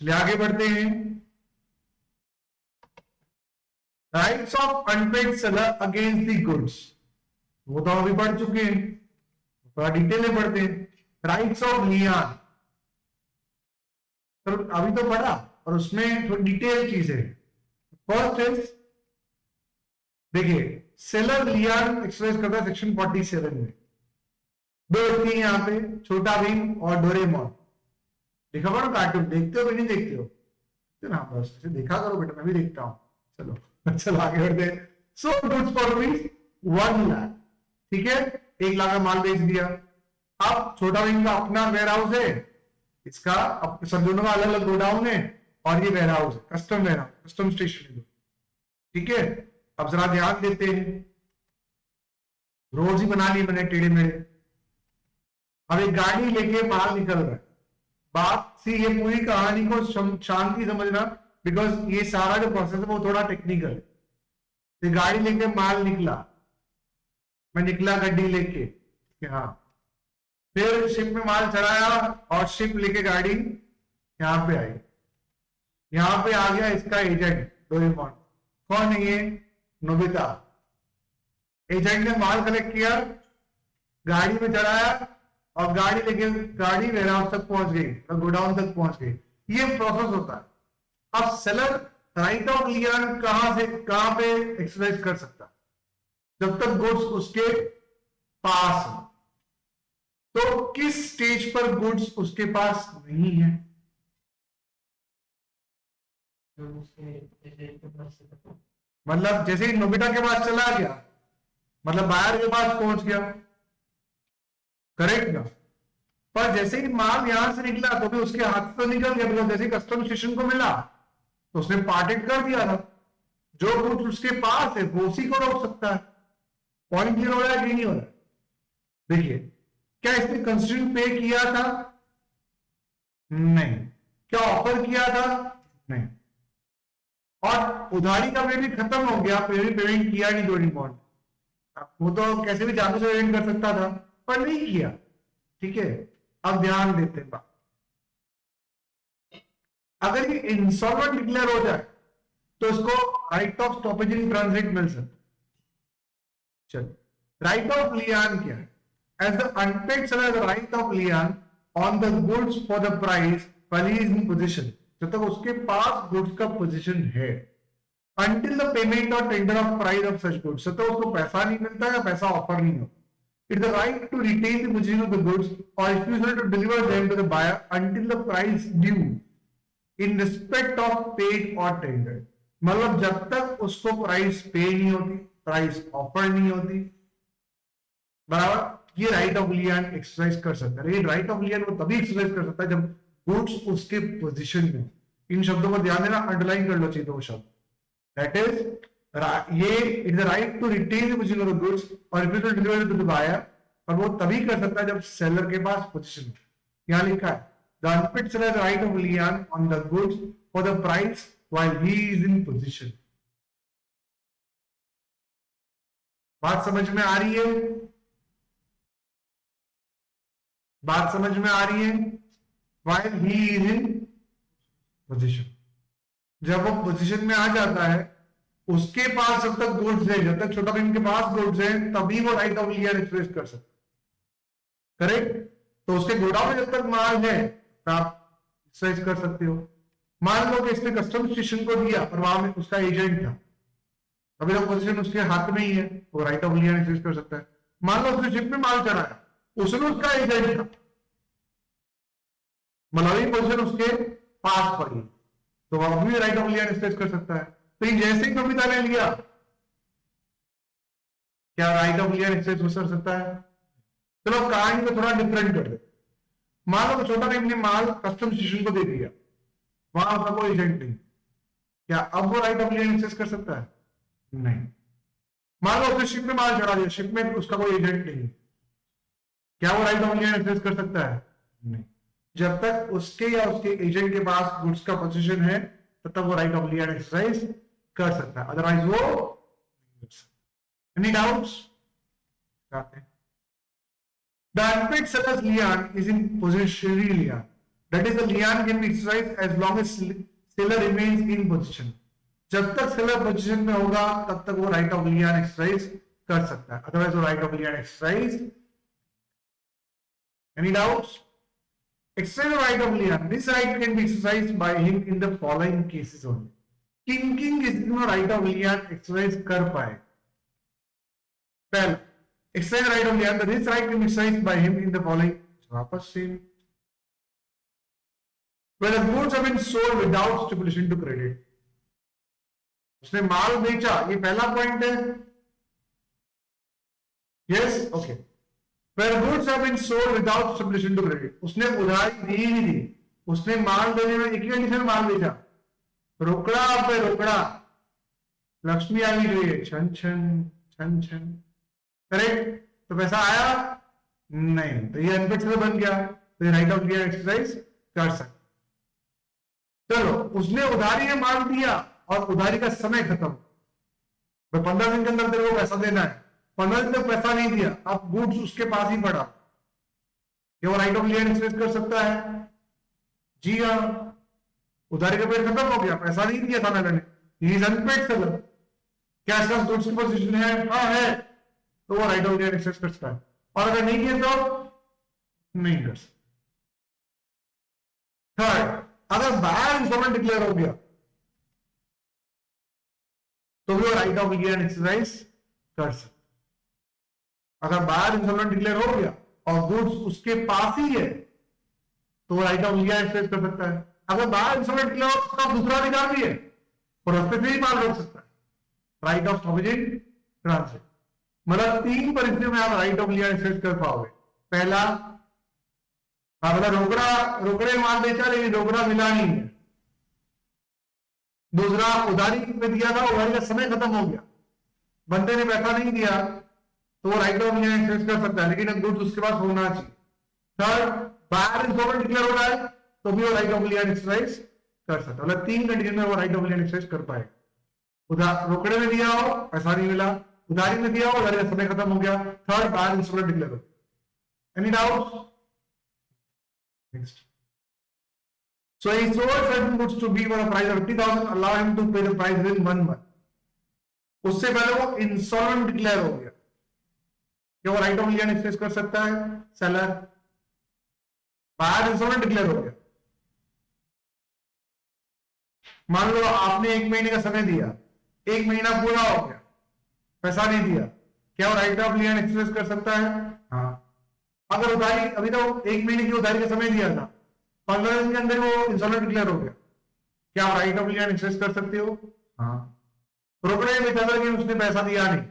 चलिए आगे बढ़ते हैं। Rights of unpaired seller against the goods, वो तो अभी पढ़ चुके हैं, थोड़ा डिटेल में पढ़ते हैं। राइट्स ऑफ लियान तो अभी तो पढ़ा, और उसमें थोड़ी डिटेल चीज है। फर्स्ट इज, देखिए सेलर लियान एक्सप्रेस करता है सेक्शन 47 में। दो होती है यहाँ पे, छोटा भीम और डोरेमोन। देखा करो कार्टून, देखते हो कि नहीं देखते हो? ना बस देखा करो बेटा, मैं भी देखता हूँ। चलो चलो आगे बढ़ते हैं। So goods for rupees 1 lakh, ठीक है, 1 लाख का माल बेच दिया। अब छोटा भीम का अपना वेयर हाउस है, इसका सब दोनों का अलग अलग गोडाउन है, और ये वेयर हाउस है, custom warehouse, custom station है, ठीक है। अब जरा ध्यान देते हैं, रोज ही बना ली मैंने टेढ़े मेढ़े। अब एक गाड़ी लेके बाहर निकल रहा है, बात सी ये पूरी कहानी को शांति समझना, बिकॉज ये सारा जो प्रोसेस है वो थोड़ा टेक्निकल है। तो गाड़ी लेके माल निकला, मैं निकला गड्डी लेके, हाँ, फिर शिप में माल चढ़ाया और शिप लेके गाड़ी यहां पे आई। यहां पे आ गया इसका एजेंट डोरेमोन। कौन है ये? नोबिता। एजेंट ने माल कलेक्ट किया, गाड़ी में चढ़ाया, और गाड़ी लेके गाड़ी वेयर हाउस तक पहुंच गई, गोडाउन तक पहुंच गई। ये प्रोसेस होता है। अब सेलर राइट ऑफ लियान कहां से कहां पे एक्सरसाइज कर सकता? जब तक गुड्स उसके पास है। तो किस स्टेज पर गुड्स उसके पास नहीं है? मतलब जैसे ही नोबिता के पास चला गया, मतलब बायर के पास पहुंच गया, करेक्ट ना? पर जैसे ही माल यहां से निकला तो भी उसके हाथ से निकल गया, बिकॉज जैसे कस्टम स्टेशन को मिला तो उसने पार्टेड कर दिया था। जो गुड्स उसके पास है वो उसी को रोक सकता है। पॉइंट क्लियर हो रहा है कि नहीं हो रहा? देखिए, क्या इसने कंस्ट्रेंट पे किया था? नहीं। क्या ऑफर किया था? नहीं। और उधारी का पेमेंट खत्म हो गया, पेमेंट किया नहीं डोरेमोन। वो तो कैसे भी जादू से पेमेंट कर सकता था, पर नहीं किया, ठीक है। अब ध्यान देते हैं बात, अगर ये इंसॉल्वेंट डिक्लेयर हो जाए तो इसको right of stoppage in transit मिल सकता है। चलो, राइट ऑफ लियान क्या है? As the unpaid seller has the right of lien on the goods for the price while he is in possession, जब तक उसके पास गुड्स का पोजीशन है, until the payment or tender of price of such goods, जब तक उसको पैसा नहीं मिलता या पैसा ऑफर नहीं होता, it is the right to retain the possession of the goods or refusal to deliver them to the buyer until the price due in respect of paid or tender। मतलब जब तक उसको प्राइस पे नहीं होती, price offer नहीं होती, बराबर, ये राइट ऑफ लियान एक्सरसाइज कर सकता है। लेकिन राइट ऑफ लियान वो तभी एक्सरसाइज कर सकता है जब गुड्स उसके पोजीशन में। इन शब्दों पर ध्यान देना, अंडरलाइन कर लो चाहिए वो शब्द। दैट इज ये it the right to retain the position of the goods और refuse to deliver to the buyer, और वो तभी कर सकता है जब सेलर के पास पोजीशन हो। यहां लिखा है the unpaid seller has right of lien on the goods for the price while he is in position. बात समझ में आ रही है? बात समझ में आ रही है? while he is in position, जब वो पोजीशन में आ जाता है, उसके पास जब तक गुड्स है, जब तक छोटा भीम के पास गुड्स है, तभी वो राइट ऑफ लियान एक्सप्रेस कर सकता है, करेक्ट? तो उसके गोडाउन में जब तक माल है तो आप एक्सप्रेस कर सकते हो। मान लो कि इसने कस्टम स्टेशन को दिया और वहां में उसका एजेंट था, अभी तो पोजीशन उसके हाथ में ही है, वो राइट ऑफ लियान एक्सप्रेस कर सकता है। मान लो उसने शिप में माल चढ़ाया, उसने उसका एजेंट था, मलवी पोजीशन उसके पास पड़ी, तो वह भी राइट ऑफ लियान एक्सप्रेस कर सकता है। तो जैसे ही नोबिता ने लिया, क्या राइट ऑफ लियान एक्सप्रेस कर सकता है? चलो कहानी को थोड़ा डिफरेंट कर दे। मान लो छोटा भीम ने माल कस्टम स्टेशन को दे दिया, वहां उसका कोई एजेंट नहीं, क्या अब वो राइट ऑफ लियान एक्सप्रेस कर सकता है? नहीं। मान लो उसने शिप में माल चढ़ा दिया, शिप में उसका कोई एजेंट नहीं, क्या वो राइट ऑफ लियान एक्सप्रेस कर सकता है? नहीं। जब तक उसके या उसके एजेंट के पास गुड्स का पोजीशन है, तब तक वो राइट ऑफ लियान एक्सरसाइज कर सकता है, अदरवाइज वो नहीं कर सकता। Any doubts? The unpaid seller's lien is in possessory lien. That is, the lien can be exercised as long as seller remains in position. जब तक सेलर पोजीशन में होगा तब तक वो राइट ऑफ लियन एक्सरसाइज कर सकता है, अदरवाइज वो right of lien exercise. Any doubts? Exercise right of lien. This right can be exercised by him in the following cases only. किन इसमें राइट ऑफ लियन एक्सरसाइज कर पाए? पहला, exercise right of lien. This right can be exercised by him in the following. वापस से when the goods have been sold without stipulation to credit. उसने माल बेचा, ये पहला पॉइंट है. Yes, okay. Where goods have been sold without stipulation to credit. उसने उधारी दी ही दी, उसने माल देने में एक ही कंडीशन माल बेचा, रोकड़ा पे रोकड़ा, लक्ष्मी आ गई रही है, छन छन छन छन, करेक्ट? तो पैसा आया नहीं, तो ये अनपेड सेलर बन गया, तो ये राइट ऑफ लियन एक्सरसाइज कर सकते. चलो, उसने उधारी में माल दिया और उधारी का समय खत्म, 15 दिन के अंदर तेरे को पैसा देना है, 15 दिन तक पैसा नहीं दिया, अब गुड्स उसके पास ही पड़ा, क्या वो राइट ऑफ लियन एक्सरसाइज कर सकता है? जी हाँ. उधारी का पीरियड खत्म हो गया, पैसा नहीं दिया था मैंने, ही इज अनपेड सेलर, क्या इसका गुड्स की पोजीशन है? हाँ है, तो वो राइट ऑफ लियन एक्सरसाइज कर सकता है. और अगर नहीं किया तो नहीं कर सकता. थर्ड, अगर बायर इंस्टॉलमेंट डिक्लेयर हो गया तो भी वो राइट ऑफ लियन एक्सरसाइज कर सकता. अगर बायर इंस्टॉलमेंट डिक्लेयर हो गया और गुड्स उसके पास ही है तो वो राइट ऑफ लियन एक्सरसाइज कर सकता है. अगर बायर इंस्टॉलमेंट डिक्लेयर हो उसका दूसरा अधिकार भी है और रास्ते से ही माल रोक सकता है, right of stoppage in transit. मतलब 3 परिस्थितियों में आप राइट ऑफ लियन एक्सरसाइज कर पाओगे. पहला, रोकड़े माल बेचा लेकिन रोकड़ा मिला नहीं है. दूसरा, उधारी में दिया था, उधारी का समय खत्म हो गया, बंदे ने पैसा नहीं दिया, तो वो राइट ऑफ लियन एक्सरसाइज कर सकता है, लेकिन गुड्स उसके पास होना चाहिए. थर्ड, बायर इंस्टॉलमेंट डिक्लेयर हो रहा है तो भी वो राइट ऑफ लियन एक्सरसाइज कर सकता है. मतलब 3 कंडीशन में वो राइट ऑफ लियन एक्सरसाइज कर पाएगा. रोकड़े में दिया हो, पैसा नहीं मिला, उधारी में दिया हो, उधारी का समय खत्म हो गया. थर्ड, बायर इंस्टॉलमेंट डिक्लेयर हो. Any doubt? Next. So he sold certain goods to B for a price of 50,000. Allow him to pay the price within 1 month. उससे पहले वो इंसॉल्वेंट डिक्लेयर हो गया, क्या वो राइट ऑफ लियन एक्सरसाइज कर सकता है? सेलर. बायर इंसॉल्वेंट डिक्लेयर हो गया, मान लो आपने 1 महीने का समय दिया, 1 महीना पूरा हो गया, पैसा नहीं दिया, क्या वो राइट ऑफ लियन एक्सरसाइज कर सकता है? हाँ. अगर उधारी, अभी तो 1 महीने की उधारी का समय दिया था, 15 दिन के अंदर वो इंसॉल्वेंट डिक्लेयर हो गया, क्या आप राइट ऑफ लियन एक्सरसाइज कर सकते हो? हाँ. रोकड़े में बेचा था कि उसने पैसा दिया नहीं,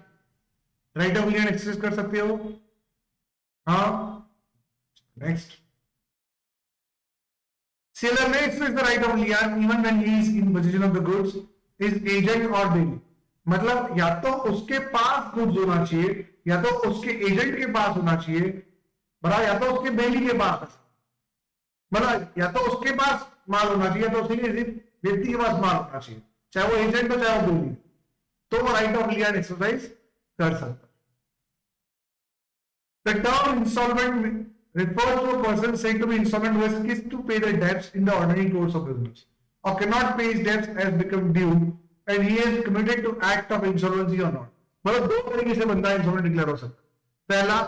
राइट ऑफ लियन एक्सरसाइज कर सकते हो? हाँ. Next, seller may exercise the right of lien even when he is in possession of the goods, is agent or bailey. मतलब या तो उसके पास गुड्स होना चाहिए, या तो उसके एजेंट के पास होना चाहिए, बराबर, या तो उसके बेली के पास, मतलब या तो उसके पास माल होना चाहिए, या तो उसके व्यक्ति के पास माल होना चाहिए, चाहे वो एजेंट हो चाहे वो बेली, तो वो राइट ऑफ लियन एक्सरसाइज कर सकता है. The term insolvent refers to a person said to be insolvent who has ceased to pay the debts in the ordinary course of business or cannot pay his debts as become due and he is committed to act of insolvency or not. मतलब 2 तरीके से बंदा insolvent declare हो सकता है. पहला,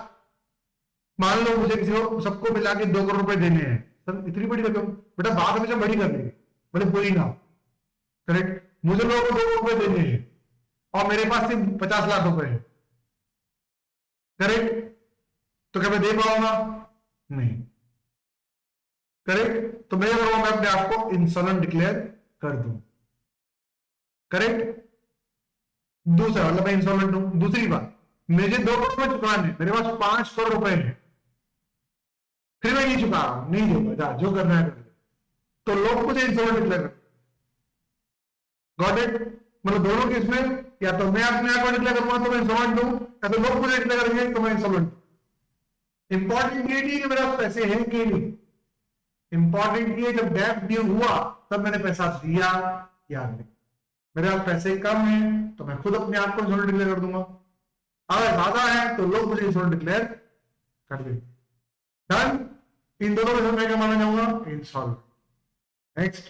मान लो मुझे किसी को सबको मिला के 2 करोड़ रुपए देने हैं, सर इतनी बड़ी रकम, बेटा बात हमेशा बड़ी कर लेंगे, बोले पूरी ना, करेक्ट? मुझे लोगों को 2 करोड़ रुपए देने हैं और मेरे पास सिर्फ 50 लाख रुपए है, करेक्ट? तो क्या मैं दे पाऊंगा? नहीं, करेक्ट? तो मैं करूंगा, मैं अपने आप को इंसॉल्वेंट डिक्लेयर कर दूं, करेक्ट? दूसरा, मतलब मैं इंसॉल्वेंट हूं. दूसरी बात, मुझे 2 करोड़ रुपए चुकाने, मेरे पास 5 करोड़ रुपए है, फिर मैं नहीं चुका रहा हूं, नहीं दूंगा, जो करना है कर, तो लोग मुझे इंसॉल्वेंट डिक्लेयर कर. Got it? मतलब दोनों केस में या तो मैं अपने आप को डिक्लेयर करूंगा तो मैं इंसॉल्वेंट हूं, या तो लोग मुझे डिक्लेयर करेंगे तो मैं इंसॉल्वेंट हूं. इंपॉर्टेंट ये नहीं कि मेरे पास पैसे हैं कि नहीं, इंपॉर्टेंट ये जब डेट ड्यू हुआ तब मैंने पैसा दिया या नहीं. मेरे पास पैसे कम हैं तो मैं खुद अपने आप को इंसॉल्वेंट डिक्लेयर कर दूंगा, अगर ज्यादा है तो लोग मुझे इंसॉल्वेंट डिक्लेयर कर देंगे. डन? इन दोनों में मैं क्या माना जाऊंगा, instalment. Next,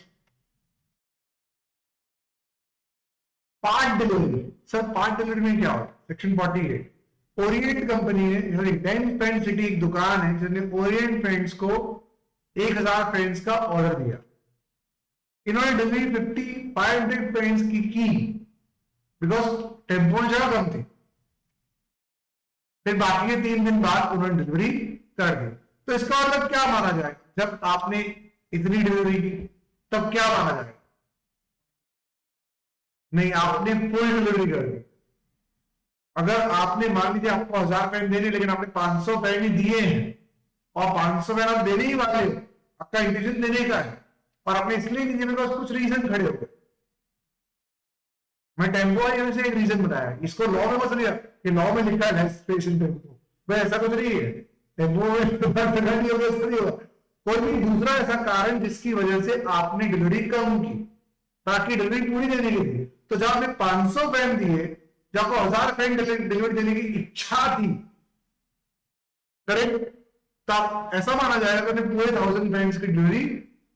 part delivery. Sir part delivery में क्या होता है, सेक्शन 48 ओरिएंट कंपनी है, सॉरी डेन पेंट सिटी एक दुकान है जिसने ओरिएंट पेंट्स को 1000 पेंट्स का ऑर्डर दिया। इन्होंने डिलीवरी 500 पेंट्स की बिकॉज टेम्पो जगह कम थी। फिर बाकी के 3 दिन बाद उन्होंने डिलीवरी कर दी। तो इसका मतलब क्या माना जाएगा, जब आपने इतनी डिलीवरी की तब क्या माना जाएगा, नहीं आपने फुल डिलीवरी कर दी। अगर आपने मान लीजिए आपको 1000 पेन देने, लेकिन आपने 500 पेन ही दिए हैं और 500 पेन आप देने ही वाले हो, आपका इंटेंशन देने का है और आपने इसलिए नहीं दिए बिकॉज कुछ रीजन खड़े हो गए। मैं टेम्पो वाले से एक रीजन बताया, इसको लॉ में मत लिया कि लॉ में लिखा है स्पेशल टेम्पो, वह ऐसा कुछ नहीं है। टेम्पो में नहीं होगा, नहीं होगा, कोई भी दूसरा ऐसा कारण जिसकी वजह से आपने डिलीवरी कम की ताकि डिलीवरी पूरी देने के लिए। तो जब आपने 500 पेन दिए, जब आपको 1000 पेन डिलीवरी देने की इच्छा थी, करेक्ट, तो ऐसा माना जाएगा कि पूरे 1000 पेन्स की डिलीवरी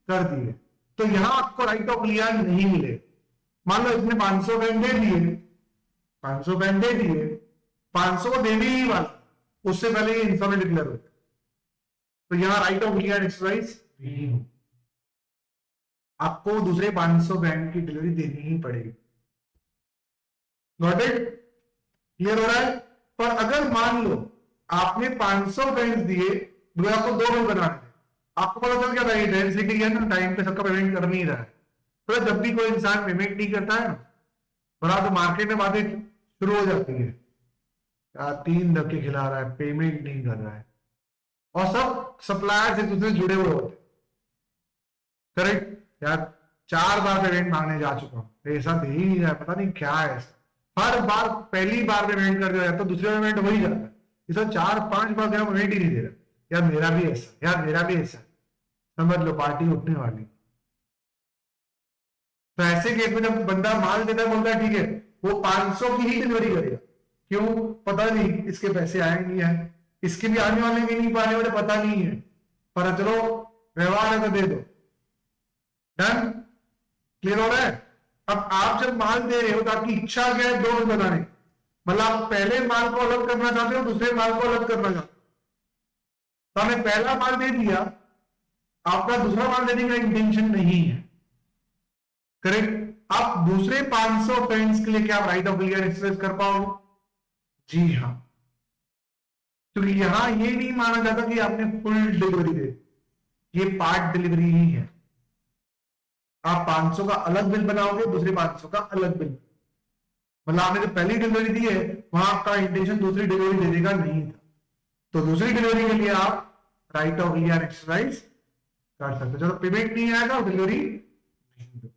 कर दी है। तो यहां आपको राइट ऑफ क्लियर नहीं मिले। मान लो इसने 500 पेन दे दिए, 500 पेन दे दिए, 500 को देने ही वाला, उससे पहले ये इंस्टॉलमेंट डिक्लेयर होता, तो यहां राइट ऑफ क्लियर एक्सरसाइज नहीं हो, आपको दूसरे 500 पेन की डिलीवरी देनी ही पड़ेगी। नॉट इट, क्लियर हो रहा है। पर अगर मान लो आपने 500 पेन दिए, आपको 2 बिल बनाने थे, आपको पता चल गया था ये डेंसिटी है ना, टाइम पे सबका पेमेंट कर नहीं रहा है। तो जब भी कोई इंसान पेमेंट नहीं करता है ना, बड़ा तो मार्केट में बातें शुरू हो जाती है, यार 3 धक्के खिला रहा है, पेमेंट नहीं कर रहा है, और सब सप्लायर एक दूसरे से जुड़े हुए होते, करेक्ट, यार 4 बार पेमेंट मांगने जा चुका हूं, पैसा दे ही नहीं रहा, पता नहीं क्या है ऐसा। हर बार पहली बार पेमेंट कर दिया तो दूसरे पेमेंट हो ही जाता है, इसे 4-5 बार गया पेमेंट ही नहीं दे रहा, यार मेरा भी ऐसा, यार मेरा भी ऐसा, समझ लो पार्टी उठने वाली। तो ऐसे केस में जब बंदा माल देता है, बोलता है ठीक है वो 500 की ही डिलीवरी करेगा, क्यों, पता नहीं इसके पैसे आए नहीं है, इसके भी आने वाले नहीं पाने वाले पता नहीं है, पर चलो व्यवहार है तो दे दो, डन, क्लियर हो रहा है। अब आप जब माल दे रहे हो तो आपकी इच्छा क्या है, 2 बिल बनाने, मतलब आप पहले माल को अलग करना चाहते हो, दूसरे माल को अलग करना चाहते हो। तो हमें पहला माल दे दिया, आपका दूसरा माल देने का इंटेंशन नहीं है, करेक्ट। आप दूसरे 500 पेन्स के लिए क्या आप राइट ऑफ क्लियर एक्सरसाइज कर पाओगे, जी हाँ, क्योंकि यहां ये नहीं माना जाता कि आपने फुल डिलीवरी दे, ये पार्ट डिलीवरी ही है। आप 500 का अलग बिल बनाओगे, दूसरे 500 का अलग बिल, मतलब आपने जो पहली डिलीवरी दी है वहां आपका इंटेंशन दूसरी डिलीवरी देने का नहीं था, तो दूसरी डिलीवरी के लिए आप राइट ऑफ क्लियर एक्सरसाइज कर सकते हो। चलो पेमेंट नहीं आएगा, डिलीवरी नहीं दो।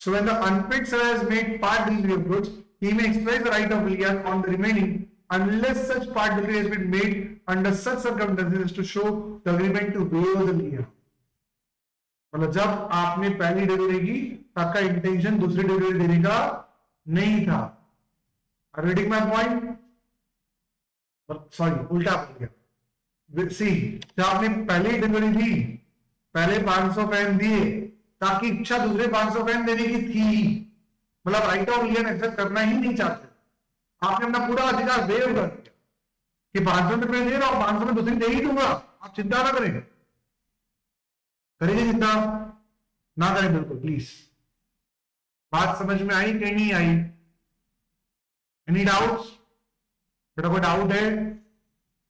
So when the unpaid seller has made part delivery of goods, he may exercise the right of clear on the remaining unless such part delivery has been made under such circumstances as to show the agreement to waive the lien. मतलब जब आपने पहली delivery की आपका intention दूसरी delivery देने का नहीं था। रीडिंग माय पॉइंट, सॉरी उल्टा बोल गया। सी, जब आपने पहली डिलीवरी दी, पहले 500 पेन दिए ताकि इच्छा दूसरे 500 पेन देने की थी, मतलब राइट ऑफ क्लियर एक्सेप्ट करना ही नहीं चाहते, आपने अपना पूरा अधिकार वेव कर दिया कि 500 में दे रहा हूं, 500 में दूसरी दे ही दूंगा, आप चिंता ना करें। करेंगे चिंता ना करें, बिल्कुल प्लीज। बात समझ में आई कि नहीं आई, एनी डाउट्स, बेटा कोई डाउट है,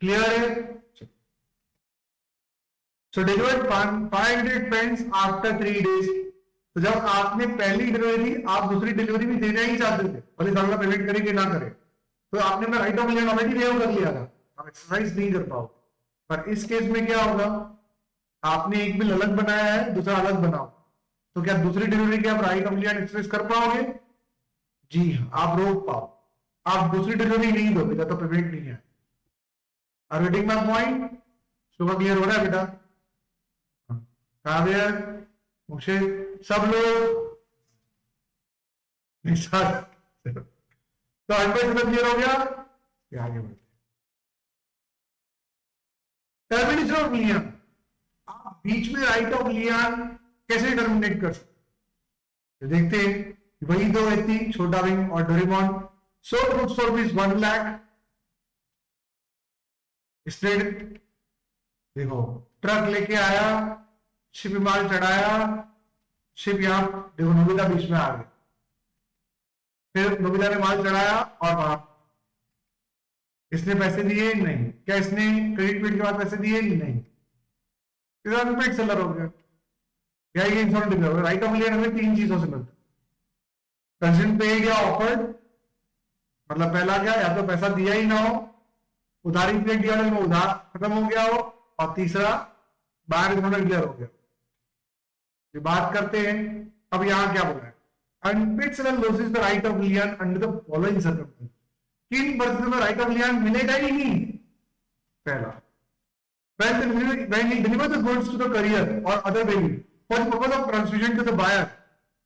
क्लियर है। So delivered 500 pens after 3 days. तो जब आपने पहली डिलीवरी दी, आप दूसरी डिलीवरी भी देना ही चाहते थे, भले साल पेमेंट करे कि ना करे, तो आपने मैं right of clear already wave कर लिया था, आप एक्सरसाइज नहीं कर पाओ। पर इस केस में क्या होगा, आपने एक बिल अलग बनाया है, दूसरा अलग बनाओ, तो क्या दूसरी डिलीवरी के आप राइट ऑफ क्लियर एक्सरसाइज कर पाओगे, जी हाँ, आप रोक पाओ। आप दूसरी डिलीवरी नहीं दोगे तो पेमेंट नहीं है। Are you getting my point? सुबह क्लियर हो रहा है बेटा? काव्य, मुझे सब लोग तो क्लियर हो गया, आगे बढ़ते। टर्मिनेशन ऑफ लियान, आप बीच में राइट ऑफ लियान कैसे टर्मिनेट कर सकते? तो देखते हैं, वही दो व्यक्ति छोटा भीम और Doraemon sold goods for rupees 1 lakh. इसने देखो ट्रक लेके आया, शिप में माल चढ़ाया, शिप यहां देखो नोबिता बीच में आ गया, फिर नोबिता ने माल चढ़ाया और वहां इसने पैसे दिए नहीं। क्या इसने क्रेडिट पीरियड के बाद पैसे दिए? नहीं। अनपेड सेलर हो गया, या ये इंसान डिक्लेयर हो गया। राइट ऑफ लियन हमें 3 चीजों से मिलता है, कंसेंट पेड या ऑफर्ड, मतलब पहला क्या, या तो पैसा दिया ही ना हो, उधारी पीरियड दिया लेकिन उधार खत्म हो गया हो, और तीसरा बाहर इन्होंने डिक्लेयर हो गया। ये बात करते हैं, अब यहां क्या बोला है, unpaid seller loses the right of lien under the following circumstances. किन परिस्थितियों में राइट ऑफ लियन मिलेगा ही नहीं? पहला, when he delivers the goods to the courier or other value for the purpose of transmission to the buyer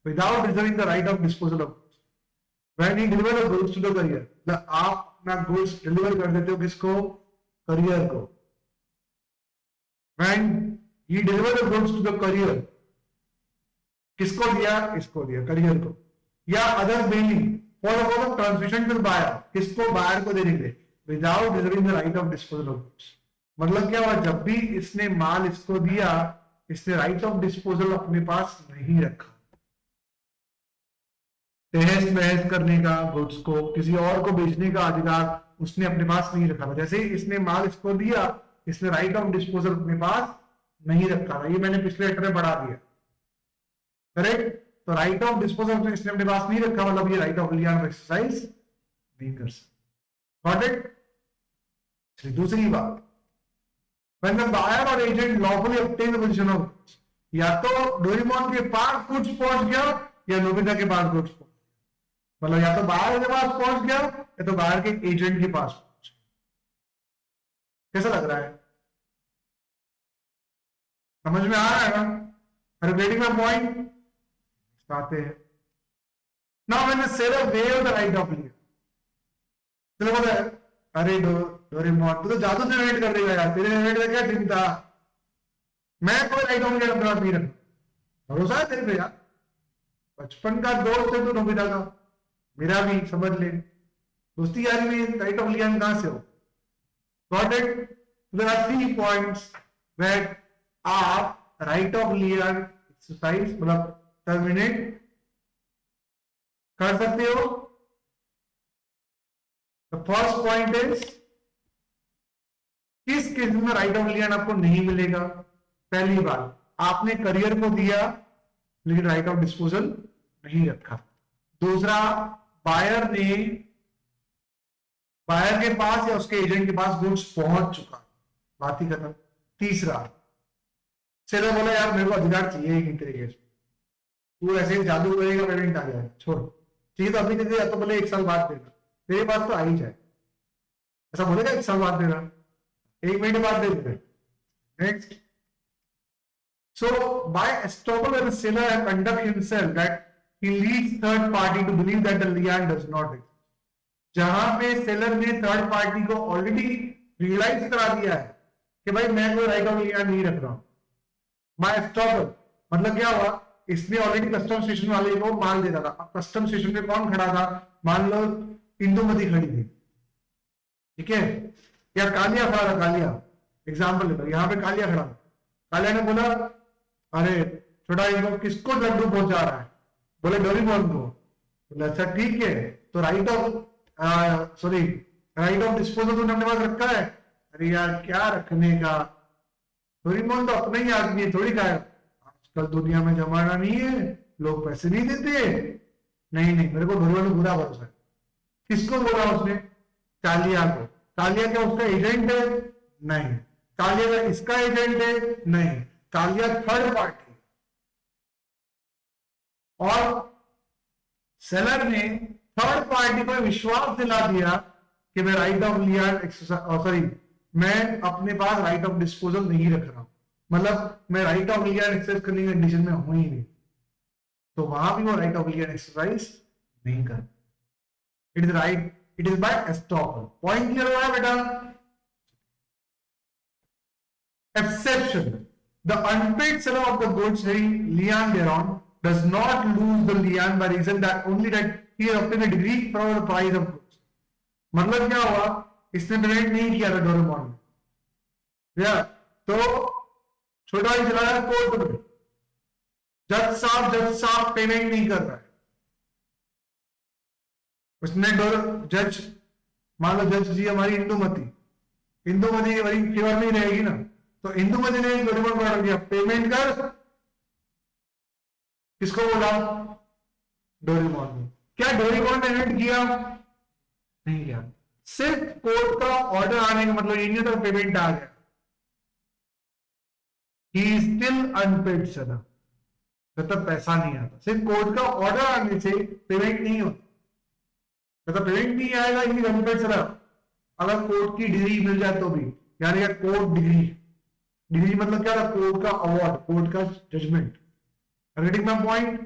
without reserving the right of disposal of goods. When he delivers the goods to the courier, आप अपना goods deliver कर देते हो किसको? courier को। When he delivers the goods to the courier, किसको दिया? इसको दिया, courier को। या other value for the purpose of transmission to the buyer, किसको? buyer को देने के लिए, without reserving the right of disposal of goods। मतलब क्या हुआ, जब भी इसने माल इसको दिया, इसने राइट ऑफ डिस्पोजल अपने पास नहीं रखा। तहस नहस करने का, गुड्स को किसी और को बेचने का अधिकार उसने अपने पास नहीं रखा था। जैसे ही इसने माल इसको दिया, इसने राइट ऑफ डिस्पोजल अपने पास नहीं रखा था। ये मैंने पिछले लेक्चर में पढ़ा दिया, करेक्ट? तो राइट ऑफ डिस्पोजल इसने अपने पास नहीं रखा, मतलब ये राइट ऑफ लियन एक्सरसाइज नहीं कर सकता। Got it? दूसरी बात, when the buyer or agent lawfully obtain the possession of goods, या तो डोरेमोन के पास गुड्स पहुंच गया या नोबिता के पास गुड्स पहुंच गया। मतलब या तो बायर के पास पहुंच गया या तो बायर के एजेंट के पास पहुंच गया। कैसा लग रहा है? समझ में आ रहा है ना? Are you getting my point? आते हैं। Now when the seller waive the right of lien, चलो बोला अरे डोरेमोन तू तो जादू से वेट कर देगा यार, तेरे वेट का क्या चिंता, मैं कोई राइट ऑफ लियन अपने पास नहीं रखता। भरोसा है तेरे पे यार, बचपन का दोस्त है तू नोबिता का, मेरा भी, समझ ले। दोस्ती यारी में राइट ऑफ लियन कहां से हो? Got it? There are 3 points that आप राइट ऑफ लियन एक्सरसाइज मतलब टर्मिनेट कर सकते हो। The first point is, किस केस में राइट ऑफ लियन आपको नहीं मिलेगा? पहली बात, आपने करियर को दिया लेकिन राइट ऑफ डिस्पोजल नहीं रखा। दूसरा, बायर के पास या उसके एजेंट के पास गुड्स पहुंच चुका, बात ही खत्म। तीसरा, सेलर बोला यार मेरे को अधिकार चाहिए ही नहीं तेरे केस, तू ऐसे ही जादू करेगा पेमेंट आ जाएगा, छोड़, चाहिए तो अभी दे दे, या तो बोले 1 साल बाद देना, तेरे पास तो आ ही जाए। ऐसा बोलेगा 1 साल बाद देना, 1 महीने बाद दे देना। Next, so by estoppel when the seller conduct himself that he leads third party to believe that the lien does not exist, जहां पे सेलर ने थर्ड पार्टी को ऑलरेडी रियलाइज करा दिया है कि भाई मैं कोई राइट ऑफ लियन नहीं रख रहा हूं। बाय एस्टॉपल मतलब क्या हुआ, इसने ऑलरेडी कस्टम स्टेशन वाले को माल दे रहा था। कस्टम स्टेशन पे कौन खड़ा था? मान लो इंदुमती खड़ी थी, ठीक है, या कालिया खड़ा था। कालिया एग्जाम्पल लेता हूं, यहाँ पे कालिया खड़ा था। कालिया ने बोला अरे छोटा इनको किसको लड्डू पहुंचा रहा है? बोले डोरेमोन को। बोले अच्छा ठीक है, तो राइट ऑफ डिस्पोजल तूने अपने पास रखा है? अरे यार क्या रखने का, डोरेमोन तो अपना ही आदमी है, थोड़ी का है, आजकल दुनिया में जमाना नहीं है, लोग पैसे नहीं देते। नहीं मेरे को डोरेमोन में बुरा भरोसा है। किसको बोला उसने? कालिया को। कालिया क्या उसका एजेंट है? नहीं। कालिया का इसका एजेंट है? नहीं। कालिया थर्ड पार्टी। और सेलर ने थर्ड पार्टी को विश्वास दिला दिया कि मैं राइट ऑफ लियन मैं अपने पास राइट ऑफ डिस्पोजल नहीं रख रहा हूं, मतलब मैं राइट ऑफ लियन एक्सरसाइज करने की कंडीशन में हूं ही नहीं, तो वहां भी वो राइट ऑफ लियन एक्सरसाइज नहीं कर। It is right, it is by estoppel. Point clear हुआ बेटा? exception, the unpaid seller of the goods lien thereon does not lose the lien by reason that only that he has obtained a degree from the price of goods. मतलब क्या हुआ, इसने payment नहीं किया था Doraemon ने, या तो छोटा भाई चला गया कोर्ट में, जज साहब पेमेंट नहीं कर रहा है, उसने जज, मान लो जज जी हमारी इंदुमती हमारी फेवर में रहेगी ना, तो इंदुमती ने डोरेमोन को ऑर्डर दिया पेमेंट कर, किसको बोला, डोरेमोन ने। क्या डोरेमोन ने पेमेंट किया, नहीं किया, सिर्फ कोर्ट का ऑर्डर आने का मतलब ये नहीं था पेमेंट आ गया, ही स्टिल अनपेड सेलर, मतलब पैसा नहीं आता, सिर्फ कोर्ट का ऑर्डर आने से पेमेंट नहीं होता, मतलब पेमेंट नहीं आएगा, ही अनपेड सेलर, अगर कोर्ट की डिग्री मिल जाए तो भी, यानी कि कोर्ट डिग्री मतलब क्या था, कोर्ट का अवार्ड, कोर्ट का judgement. Getting my point?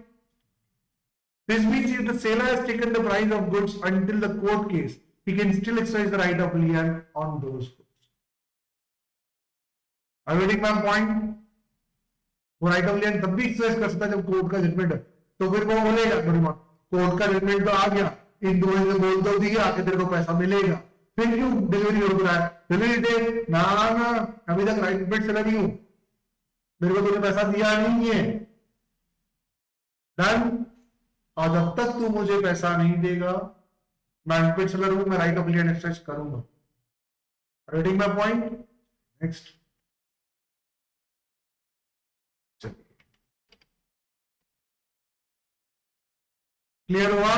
This means if the seller has taken the price of goods until the court case, he can still exercise the right of lien on those goods. Are you getting my point? वो right of लियन तब भी exercise कर सकता है जब court का judgement है, तो फिर वो बोलेगा कोर्ट का जजमेंट तो आ गया, इन दोनों ने बोल तो दिया कि तेरे को पैसा मिलेगा, फिर क्यों डिलीवरी रोक रहा है, डिलीवरी दे ना, अभी तक राइट पेड सेलर ही हूं, मेरे को तुमने पैसा दिया नहीं है, डन, और जब तक तू मुझे पैसा नहीं देगा मैं अनपेड सेलर हूं, मैं राइट ऑफ लियन एक्सरसाइज करूंगा। Rating my point, next, clear हुआ?